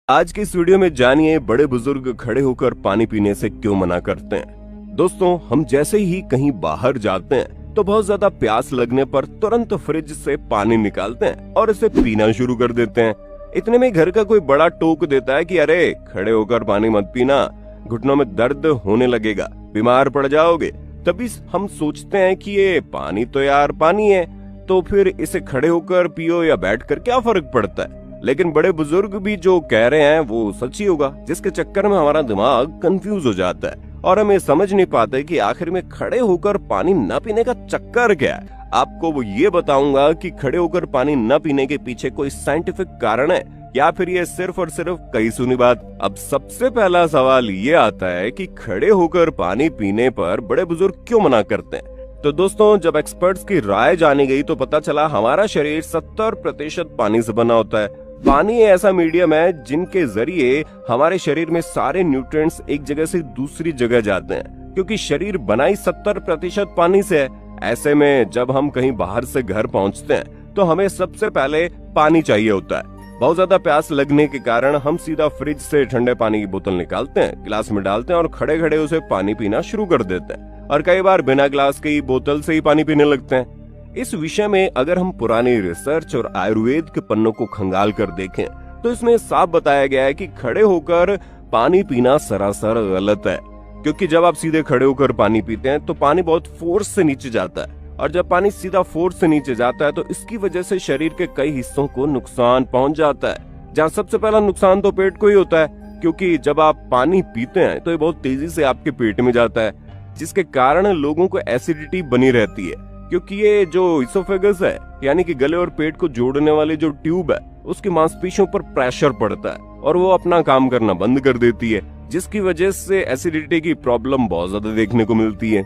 आज के इस वीडियो में जानिए बड़े बुजुर्ग खड़े होकर पानी पीने से क्यों मना करते हैं। दोस्तों, हम जैसे ही कहीं बाहर जाते हैं तो बहुत ज्यादा प्यास लगने पर तुरंत फ्रिज से पानी निकालते हैं और इसे पीना शुरू कर देते हैं। इतने में घर का कोई बड़ा टोक देता है कि अरे खड़े होकर पानी मत पीना, घुटनों में दर्द होने लगेगा, बीमार पड़ जाओगे। तभी हम सोचते हैं कि ये पानी तो यार पानी है, तो फिर इसे खड़े होकर पियो या बैठकर क्या फर्क पड़ता है। लेकिन बड़े बुजुर्ग भी जो कह रहे हैं वो सच ही होगा, जिसके चक्कर में हमारा दिमाग कंफ्यूज हो जाता है और हम ये समझ नहीं पाते कि आखिर में खड़े होकर पानी न पीने का चक्कर क्या है। आपको वो ये बताऊंगा कि खड़े होकर पानी न पीने के पीछे कोई साइंटिफिक कारण है या फिर ये सिर्फ और सिर्फ कई सुनी बात। अब सबसे पहला सवाल ये आता है कि खड़े होकर पानी पीने पर बड़े बुजुर्ग क्यों मना करते हैं। तो दोस्तों, जब एक्सपर्ट्स की राय जानी गई तो पता चला हमारा शरीर 70% पानी से बना होता है। पानी ऐसा मीडियम है जिनके जरिए हमारे शरीर में सारे न्यूट्रिएंट्स एक जगह से दूसरी जगह जाते हैं, क्योंकि शरीर बना ही 70% पानी से है। ऐसे में जब हम कहीं बाहर से घर पहुंचते हैं तो हमें सबसे पहले पानी चाहिए होता है। बहुत ज्यादा प्यास लगने के कारण हम सीधा फ्रिज से ठंडे पानी की बोतल निकालते हैं, गिलास में डालते हैं और खड़े खड़े उसे पानी पीना शुरू कर देते हैं, और कई बार बिना गिलास के ही बोतल से ही पानी पीने लगते हैं। इस विषय में अगर हम पुरानी रिसर्च और आयुर्वेद के पन्नों को खंगाल कर देखें तो इसमें साफ बताया गया है कि खड़े होकर पानी पीना सरासर गलत है, क्योंकि जब आप सीधे खड़े होकर पानी पीते हैं तो पानी बहुत फोर्स से नीचे जाता है, और जब पानी सीधा फोर्स से नीचे जाता है तो इसकी वजह से शरीर के कई हिस्सों को नुकसान पहुंच जाता है। जहाँ सबसे पहला नुकसान तो पेट को ही होता है, क्योंकि जब आप पानी पीते हैं तो ये बहुत तेजी से आपके पेट में जाता है, जिसके कारण लोगों को एसिडिटी बनी रहती है, क्योंकि ये जो इसोफेगस है यानी कि गले और पेट को जोड़ने वाली जो ट्यूब है उसकी मांसपेशियों पर प्रेशर पड़ता है और वो अपना काम करना बंद कर देती है, जिसकी वजह से एसिडिटी की प्रॉब्लम बहुत ज्यादा देखने को मिलती है।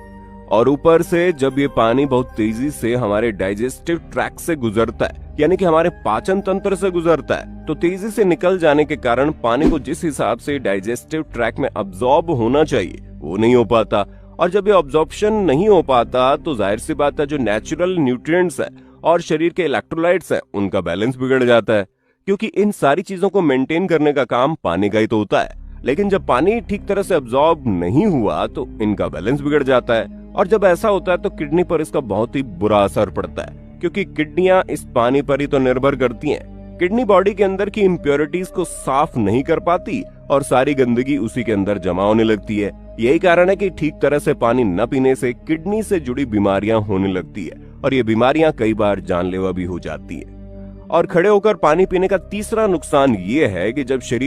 और ऊपर से जब ये पानी बहुत तेजी से हमारे डाइजेस्टिव ट्रैक्ट से गुजरता है यानी कि हमारे पाचन तंत्र से गुजरता है, तो तेजी से निकल जाने के कारण पानी को जिस हिसाब से डाइजेस्टिव ट्रैक्ट में अब्सॉर्ब होना चाहिए वो नहीं हो पाता, और जब ये ऑब्जॉर्प्शन नहीं हो पाता तो जाहिर सी बात है जो नेचुरल न्यूट्रिएंट्स है और शरीर के इलेक्ट्रोलाइट्स है उनका बैलेंस बिगड़ जाता है, क्योंकि इन सारी चीजों को मेंटेन करने का काम पानी का ही तो होता है। लेकिन जब पानी ठीक तरह से अब्सॉर्ब नहीं हुआ तो इनका बैलेंस बिगड़ जाता है, और जब ऐसा होता है तो किडनी पर इसका बहुत ही बुरा असर पड़ता है, क्योंकि किडनियां इस पानी पर ही तो निर्भर करती हैं। किडनी बॉडी के अंदर की इम्प्योरिटीज को साफ नहीं कर पाती और सारी गंदगी उसी के अंदर जमा होने लगती है। यही कारण है कि ठीक तरह से पानी न पीने से किडनी से जुड़ी बीमारियां होने लगती है, और ये बीमारियां कई बार जानलेवा भी हो जाती है। और खड़े होकर पानी पीने का तीसरा नुकसान ये है कि जब शरीर